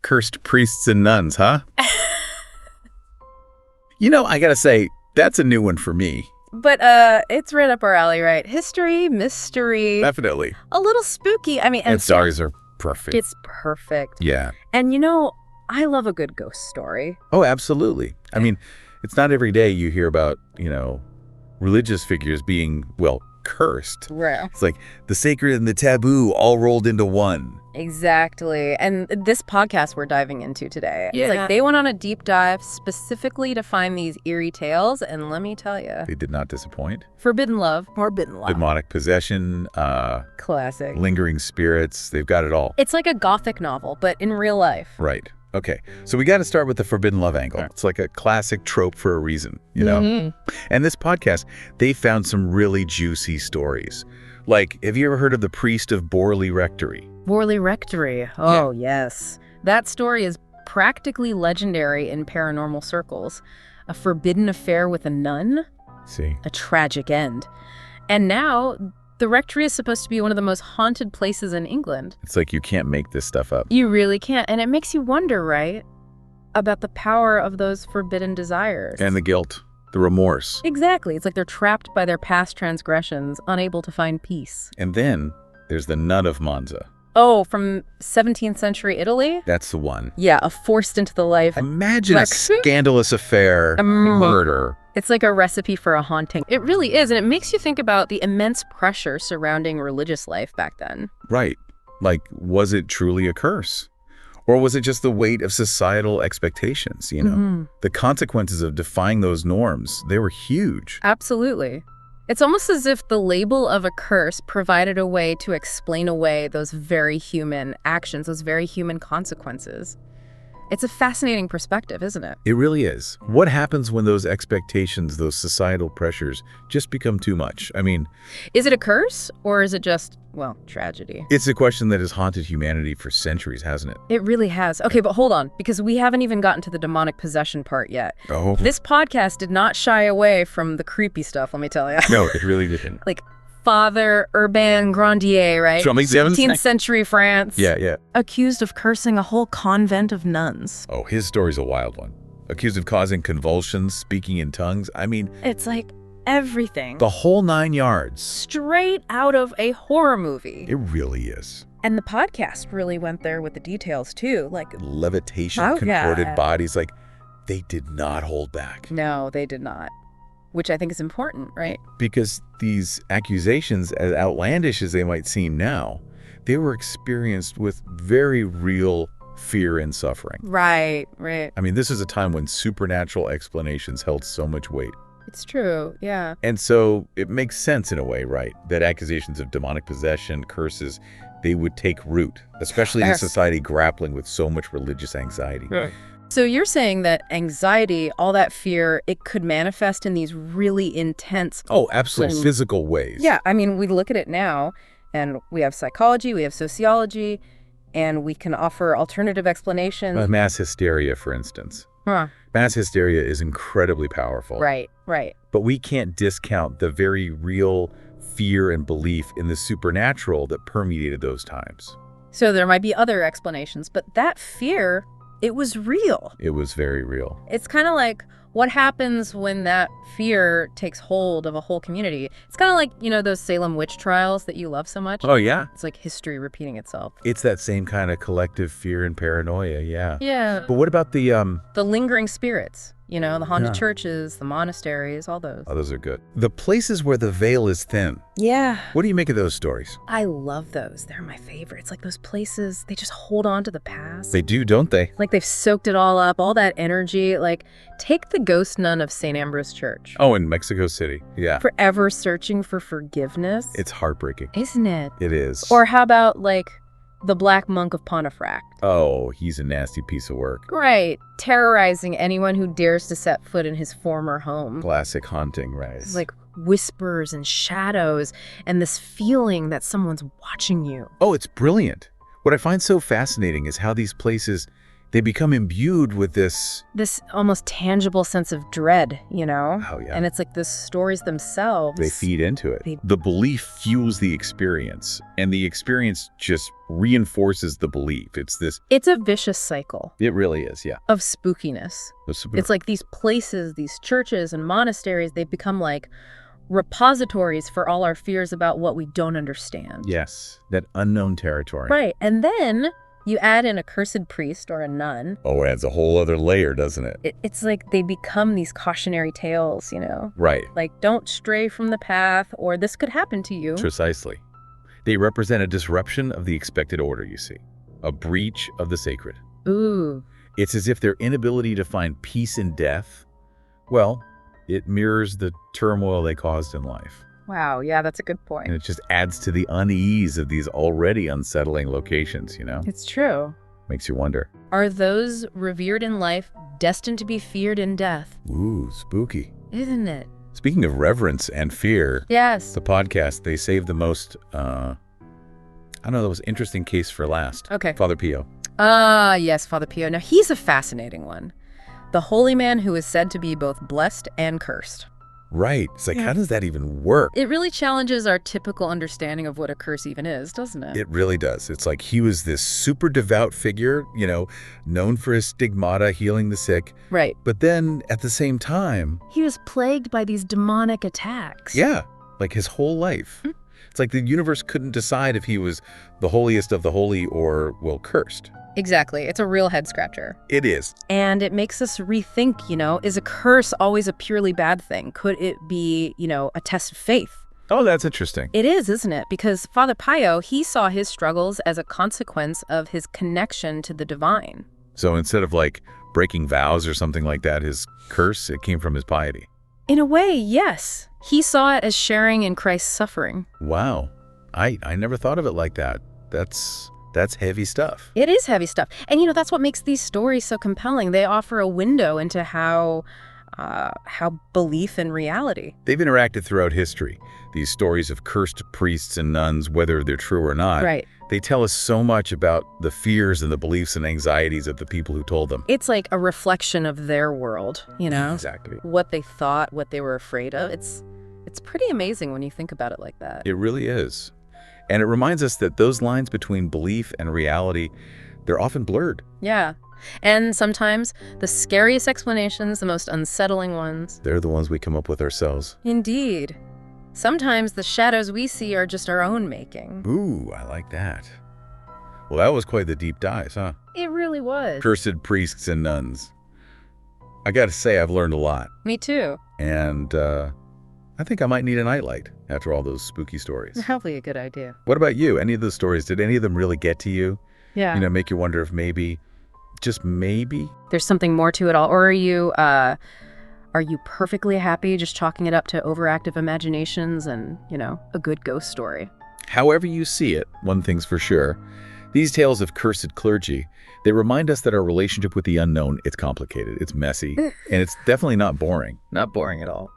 Cursed priests and nuns, huh? I gotta say, that's a new one for me. But it's right up our alley, right? History, mystery. Definitely. A little spooky. I mean, And stories are perfect. It's perfect. Yeah. And I love a good ghost story. Oh, absolutely. I mean, it's not every day you hear about, religious figures being, cursed. Rare. It's like the sacred and the taboo all rolled into one. Exactly. And this podcast we're diving into today, Yeah. it's like they went on a deep dive specifically to find these eerie tales, and let me tell you. They did not disappoint. Forbidden love. Demonic possession, Classic. lingering spirits, they've got it all. It's like a gothic novel, but in real life. Right. Okay. So we got to start with the forbidden love angle. It's like a classic trope for a reason, Mm-hmm. And this podcast, they found some really juicy stories. Like, have you ever heard of the priest of Borley Rectory? Borley Rectory. Oh, yes. That story is practically legendary in paranormal circles. A forbidden affair with a nun, See? a tragic end. And now, the rectory is supposed to be one of the most haunted places in England. It's like you can't make this stuff up. You really can't. And it makes you wonder, right, about the power of those forbidden desires. And the guilt, the remorse. Exactly. It's like they're trapped by their past transgressions, unable to find peace. And then there's the Nun of Monza. Oh, from 17th century Italy? That's the one. Yeah, a forced into the life. Imagine a scandalous affair, murder. It's like a recipe for a haunting. It really is, and it makes you think about the immense pressure surrounding religious life back then. Right. Like, was it truly a curse? Or was it just the weight of societal expectations, Mm-hmm. The consequences of defying those norms, they were huge. Absolutely. It's almost as if the label of a curse provided a way to explain away those very human actions, those very human consequences. It's a fascinating perspective, isn't it? It really is. What happens when those expectations, those societal pressures, just become too much? I mean... Is it a curse, or is it just, tragedy? It's a question that has haunted humanity for centuries, hasn't it? It really has. Okay, but hold on, because we haven't even gotten to the demonic possession part yet. Oh. This podcast did not shy away from the creepy stuff, let me tell you. No, it really didn't. Like Father Urbain Grandier, right? 17th century France. Yeah. Accused of cursing a whole convent of nuns. Oh, his story's a wild one. Accused of causing convulsions, speaking in tongues. I mean... It's like everything. The whole 9 yards. Straight out of a horror movie. It really is. And the podcast really went there with the details, too. Like levitation, contorted bodies. Like, they did not hold back. No, they did not. Which I think is important, right? Because these accusations, as outlandish as they might seem now, they were experienced with very real fear and suffering. Right. I mean, this is a time when supernatural explanations held so much weight. It's true, yeah. And so it makes sense in a way, right, that accusations of demonic possession, curses, they would take root, especially in a society grappling with so much religious anxiety. Right. So you're saying that anxiety, all that fear, it could manifest in these really intense... Oh, absolutely. Physical ways. Yeah, I mean, we look at it now, and we have psychology, we have sociology, and we can offer alternative explanations. Mass hysteria, for instance. Huh. Mass hysteria is incredibly powerful. Right. But we can't discount the very real fear and belief in the supernatural that permeated those times. So there might be other explanations, but that fear... It was real. It was very real. It's kind of like what happens when that fear takes hold of a whole community. It's kind of like, those Salem witch trials that you love so much. Oh, yeah. It's like history repeating itself. It's that same kind of collective fear and paranoia, yeah. Yeah. But what about the lingering spirits? The haunted churches, the monasteries, all those. Oh, those are good. The places where the veil is thin. Yeah. What do you make of those stories? I love those. They're my favorites. Like those places, they just hold on to the past. They do, don't they? Like they've soaked it all up, all that energy. Like take the ghost nun of St. Ambrose Church. Oh, in Mexico City. Yeah. Forever searching for forgiveness. It's heartbreaking. Isn't it? It is. Or how about the Black Monk of Pontefract? Oh, he's a nasty piece of work. Right. Terrorizing anyone who dares to set foot in his former home. Classic haunting, right? It's like whispers and shadows and this feeling that someone's watching you. Oh, it's brilliant. What I find so fascinating is how these places, They become imbued with this. This almost tangible sense of dread, Oh, yeah. And it's like the stories themselves. They feed into it. They- The belief fuels the experience, and the experience just reinforces the belief. It's a vicious cycle It really is, yeah. of spookiness. It's like these places, these churches and monasteries, they become like repositories for all our fears about what we don't understand. Yes, that unknown territory. Right. And then you add in a cursed priest or a nun. Oh, it adds a whole other layer, doesn't it? It's like they become these cautionary tales, Right. Like, don't stray from the path, or this could happen to you. Precisely. They represent a disruption of the expected order, you see. A breach of the sacred. Ooh. It's as if their inability to find peace in death, well, it mirrors the turmoil they caused in life. Wow. Yeah, that's a good point. And it just adds to the unease of these already unsettling locations, It's true. Makes you wonder. Are those revered in life destined to be feared in death? Ooh, spooky. Isn't it? Speaking of reverence and fear, Yes. the podcast, they saved the most, the most interesting case for last. Okay. Father Pio. Yes, Father Pio. Now, he's a fascinating one. The holy man who is said to be both blessed and cursed. Right. It's like, Yeah. how does that even work? It really challenges our typical understanding of what a curse even is, doesn't it? It really does. It's like he was this super devout figure, known for his stigmata, healing the sick. Right. But then at the same time, He was plagued by these demonic attacks. yeah, like his whole life. It's like the universe couldn't decide if he was the holiest of the holy or, well, cursed. Exactly. It's a real head scratcher. It is. And it makes us rethink, is a curse always a purely bad thing? Could it be, a test of faith? Oh, that's interesting. It is, isn't it? Because Father Pio, he saw his struggles as a consequence of his connection to the divine. So instead of like breaking vows or something like that, his curse, it came from his piety. In a way, yes. He saw it as sharing in Christ's suffering. Wow. I never thought of it like that. That's heavy stuff. It is heavy stuff. And, that's what makes these stories so compelling. They offer a window into how belief in reality. They've interacted throughout history. These stories of cursed priests and nuns, whether they're true or not, Right. they tell us so much about the fears and the beliefs and anxieties of the people who told them. It's like a reflection of their world, Exactly. What they thought, what they were afraid of. It's pretty amazing when you think about it like that. It really is. And it reminds us that those lines between belief and reality, they're often blurred. Yeah. And sometimes the scariest explanations, the most unsettling ones. They're the ones we come up with ourselves. Indeed. Sometimes the shadows we see are just our own making. Ooh, I like that. Well, that was quite the deep dive, huh? It really was. Cursed priests and nuns. I gotta say, I've learned a lot. Me too. And I think I might need a nightlight after all those spooky stories. Probably a good idea. What about you? Any of those stories, did any of them really get to you? Yeah. Make you wonder if maybe, just maybe? There's something more to it all. Or are you perfectly happy just chalking it up to overactive imaginations and, a good ghost story? However you see it, one thing's for sure. These tales of cursed clergy, they remind us that our relationship with the unknown, it's complicated, it's messy, and it's definitely not boring. Not boring at all.